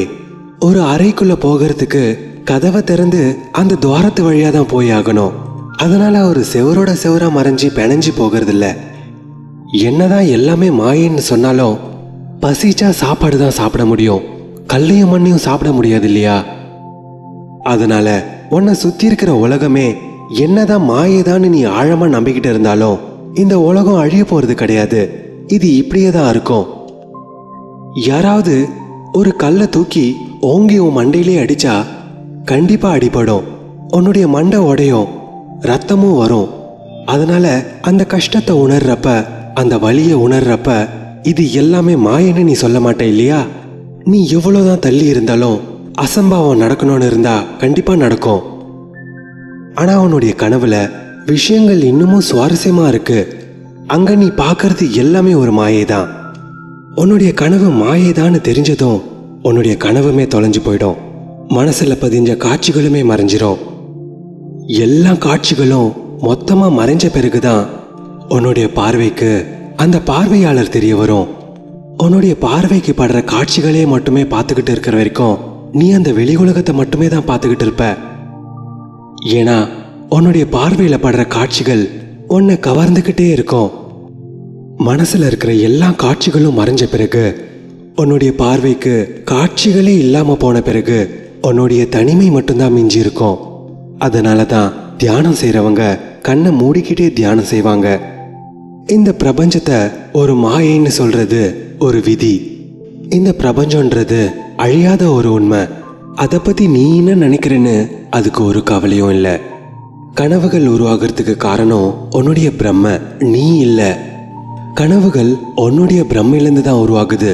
ஒரு அறைக்குள்ள போகிறதுக்கு கதவை திறந்து அந்த துவாரத்து வழியா தான் போய் ஆகணும். அதனால ஒரு செவரோட செவரா மறைஞ்சி பிணைஞ்சு போகிறதில்ல. என்னதான் எல்லாமே மாயின்னு சொன்னாலும் பசிச்சா சாப்பாடு தான் சாப்பிட முடியும், கல்லையும் மண்ணையும் சாப்பிட முடியாது இல்லையா? அதனால உன்னை சுத்தி இருக்கிற உலகமே என்னதான் மாயைதான்னு நீ ஆழமா நம்பிக்கிட்டு இருந்தாலும் இந்த உலகம் அழிய போறது கிடையாது. இது இப்படியே தான் இருக்கும். யாராவது ஒரு கல்லை தூக்கி ஓங்கி உன் மண்டையிலே அடிச்சா கண்டிப்பா அடிபடும், உன்னுடைய மண்டை உடையும், ரத்தமும் வரும். அதனால அந்த கஷ்டத்தை உணர்றப்ப, அந்த வலியை உணர்றப்ப இது எல்லாமே மாயன்னு நீ சொல்ல மாட்ட இல்லையா? நீ எவ்வளவுதான் தள்ளி இருந்தாலும் அசம்பாவம் நடக்கணும்னு இருந்தா கண்டிப்பா நடக்கும். ஆனா உன்னுடைய கனவுல விஷயங்கள் இன்னமும் சுவாரஸ்யமா இருக்கு. அங்க நீ பார்க்கறது எல்லாமே ஒரு மாயை தான். உன்னுடைய கனவு மாயைதான்னு தெரிஞ்சதும் உன்னுடைய கனவுமே தொலைஞ்சு போயிடும். மனசுல பதிஞ்ச காட்சிகளுமே மறைஞ்சிரும். எல்லா காட்சிகளும் மொத்தமா மறைஞ்ச பிறகுதான் உன்னுடைய பார்வைக்கு அந்த பார்வையாளர் தெரிய வரும். உன்னுடைய பார்வைக்கு படுற காட்சிகளே மட்டுமே பார்த்துக்கிட்டு இருக்கிற வரைக்கும் நீ அந்த வெளி உலகத்தை மட்டுமே தான் பார்த்துக்கிட்டு இருப்ப. ஏன்னா உன்னுடைய பார்வையில படுற காட்சிகள் உன்னை கவர்ந்துகிட்டே இருக்கும். மனசுல இருக்கிற எல்லா காட்சிகளும் மறைஞ்ச பிறகு உன்னுடைய பார்வைக்கு காட்சிகளே இல்லாம போன பிறகு உன்னுடைய தனிமை மட்டும்தான் மிஞ்சி இருக்கும். அதனாலதான் தியானம் செய்யறவங்க கண்ணை மூடிக்கிட்டே தியானம் செய்வாங்க. இந்த பிரபஞ்சத்தை ஒரு மாயைன்னு சொல்றது ஒரு விதி. இந்த பிரபஞ்சம்ன்றது அழியாத ஒரு உண்மை. அதை பத்தி நீ என்ன நினைக்கிறேன்னு அதுக்கு ஒரு கவலையும் இல்லை. கனவுகள் உருவாகிறதுக்கு காரணம் உன்னுடைய பிரம்ம, நீ இல்லை. கனவுகள் உன்னுடைய பிரம்மையிலிருந்து தான் உருவாகுது.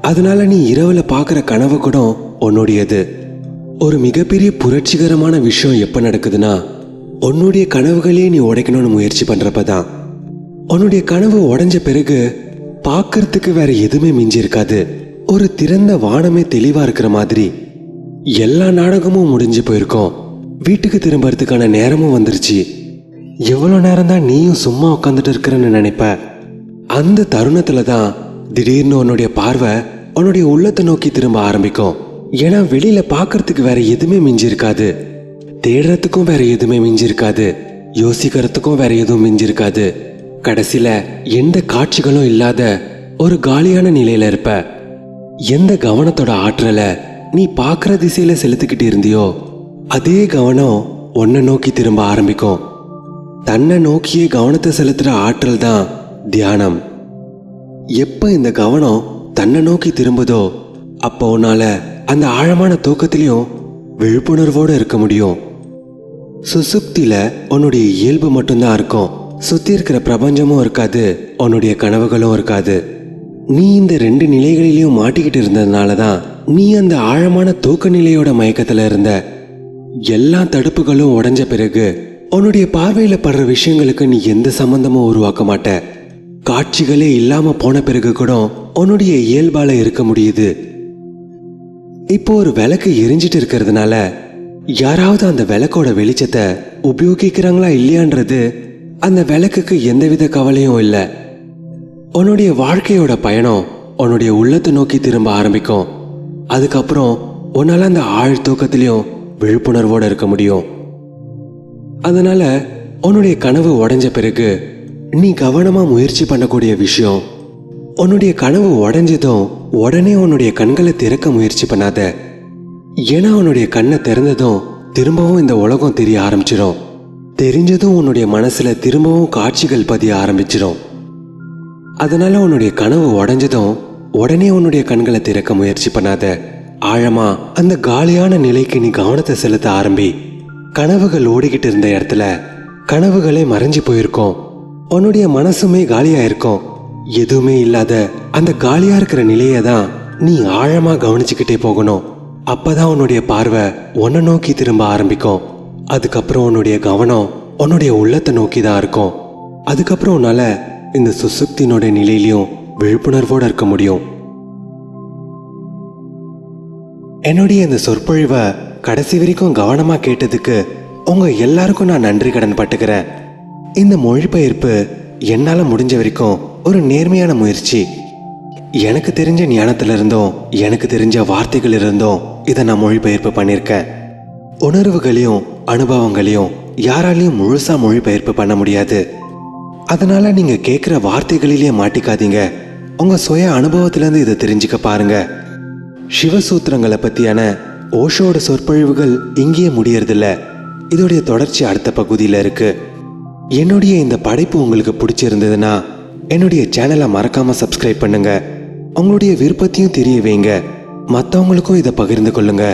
அதனால நீ இரவுல பார்க்குற கனவு கூட உன்னுடையது. ஒரு மிகப்பெரிய புரட்சிகரமான விஷயம் எப்போ நடக்குதுன்னா உன்னுடைய கனவுகளே நீ உடைக்கணும்னு முயற்சி பண்றப்பதான். உன்னுடைய கனவு உடைஞ்ச பிறகு பார்க்கறதுக்கு வேற எதுவுமே மிஞ்சி இருக்காது. ஒரு திறந்த வானமே தெளிவா இருக்கிற மாதிரி. எல்லா நாடகமும் முடிஞ்சு போயிருக்கோம். வீட்டுக்கு திரும்பறதுக்கான நேரமும் வந்துருச்சு. எவ்வளவு நேரம் தான் நீயும் சும்மா உட்காந்துட்டு இருக்கிறன்னு நினைப்ப. அந்த தருணத்துல தான் திடீர்னு உன்னுடைய பார்வை உன்னுடைய உள்ளத்தை நோக்கி திரும்ப ஆரம்பிக்கும். ஏன்னா வெளியில பார்க்கறதுக்கு வேற எதுவுமே மிஞ்சி இருக்காது, தேடுறதுக்கும் வேற எதுவுமே மிஞ்சி இருக்காது, யோசிக்கிறதுக்கும் வேற எதுவும் மிஞ்சி இருக்காது. கடைசியில எந்த காட்சிகளும் இல்லாத ஒரு காலியான நிலையில இருப்ப. எந்த கவனத்தோட ஆற்றலை நீ பார்க்குற திசையில செலுத்திக்கிட்டு இருந்தியோ அதே கவனம் உன்னை நோக்கி திரும்ப ஆரம்பிக்கும். தன்னை நோக்கியே கவனத்தை செலுத்துற ஆற்றல் தான் தியானம். எப்ப இந்த கவனம் தன்னை நோக்கி திரும்புதோ அப்போ உன்னால அந்த ஆழமான தூக்கத்திலையும் விழிப்புணர்வோடு இருக்க முடியும். சுசுப்தியில உன்னுடைய இயல்பு மட்டும்தான் இருக்கும். சுத்தி இருக்கிற பிரபஞ்சமும் இருக்காது, உன்னுடைய கனவுகளும் இருக்காது. நீ இந்த 2 நிலைகளிலையும் மாட்டிக்கிட்டு இருந்ததுனால தான் நீ அந்த ஆழமான தூக்க நிலையோட மயக்கத்துல இருந்த. எல்லா தடுப்புகளும் உடைஞ்ச பிறகு உன்னுடைய பார்வையில படுற விஷயங்களுக்கு நீ எந்த சம்பந்தமும் உருவாக்க மாட்ட. காட்சிகளே இல்லாம போன பிறகு கூட உன்னுடைய இயல்பால இருக்க முடியுது. இப்போ ஒரு விளக்கு எரிஞ்சிட்டு இருக்கிறதுனால யாராவது அந்த விளக்கோட வெளிச்சத்தை உபயோகிக்கிறாங்களா இல்லையான்றது அந்த விளக்குக்கு எந்தவித கவலையும் இல்லை. உன்னுடைய வாழ்க்கையோட பயணம் உன்னுடைய உள்ளத்தை நோக்கி திரும்ப ஆரம்பிக்கும். அதுக்கப்புறம் உன்னால அந்த ஆழ் தூக்கத்திலையும் விழிப்புணர்வோட இருக்க முடியும். அதனால உன்னுடைய கனவு உடைஞ்ச பிறகு நீ கவனமா முயற்சி பண்ணக்கூடிய விஷயம், உன்னுடைய கனவு உடைஞ்சதும் உடனே உன்னுடைய கண்களை திறக்க முயற்சி பண்ணாத. ஏன்னா உன்னுடைய கண்ணை திறந்ததும் திரும்பவும் இந்த உலகம் தெரிய ஆரம்பிச்சிடும். தெரிஞ்சதும் உன்னுடைய மனசுல திரும்பவும் காட்சிகள் பதிய ஆரம்பிச்சிடும். அதனால உன்னுடைய கனவு உடைஞ்சதும் உடனே உன்னுடைய கண்களை திறக்க முயற்சி பண்ணாத. ஆழமா அந்த காலியான நிலைக்கு நீ கவனத்தை செலுத்த ஆரம்பி. கனவுகள் ஓடிக்கிட்டு இருந்த இடத்துல கனவுகளே மறைஞ்சு போயிருக்கும். உன்னுடைய மனசுமே காலியா இருக்கும். எதுவுமே இல்லாத அந்த காலியா இருக்கிற நிலையை தான் நீ ஆழமா கவனிச்சுக்கிட்டே போகணும். அப்பதான் உன்னுடைய பார்வை உன்னை நோக்கி திரும்ப ஆரம்பிக்கும். அதுக்கப்புறம் உன்னுடைய கவனம் உன்னுடைய உள்ளத்தை நோக்கி தான் இருக்கும். அதுக்கப்புறம் உன்னால இந்த சுசுப்தியினுடைய நிலையிலையும் விழிப்புணர்வோட இருக்க முடியும். என்னுடைய இந்த சொற்பொழிவை கடைசி வரைக்கும் கவனமா கேட்டதுக்கு உங்க எல்லாருக்கும் நான் நன்றி கடன் பட்டுக்கிறேன். இந்த மொழிபெயர்ப்பு என்னால முடிஞ்ச வரைக்கும் ஒரு நேர்மையான முயற்சி. எனக்கு தெரிஞ்ச ஞானத்துல இருந்தும் எனக்கு தெரிஞ்ச வார்த்தைகள் இருந்தும் இதை நான் மொழிபெயர்ப்பு பண்ணியிருக்கேன். உணர்வுகளையும் அனுபவங்களையும் யாராலையும் முழுசா மொழிபெயர்ப்பு பண்ண முடியாது. அதனால நீங்க கேட்குற வார்த்தைகளிலேயே மாட்டிக்காதீங்க. உங்க சுய அனுபவத்திலேருந்து இதை தெரிஞ்சுக்க பாருங்க. சிவசூத்திரங்களை பத்தியான ஓஷோட சொற்பொழிவுகள் இங்கேயே முடியறதில்ல. இதோடைய தொடர்ச்சி அடுத்த பகுதியில் இருக்கு. என்னுடைய இந்த படைப்பு உங்களுக்கு பிடிச்சிருந்ததுன்னா என்னுடைய சேனலை மறக்காம சப்ஸ்கிரைப் பண்ணுங்க. உங்களுடைய விருப்பத்தையும் தெரிய வைங்க. மற்றவங்களுக்கும் இதை பகிர்ந்து கொள்ளுங்க.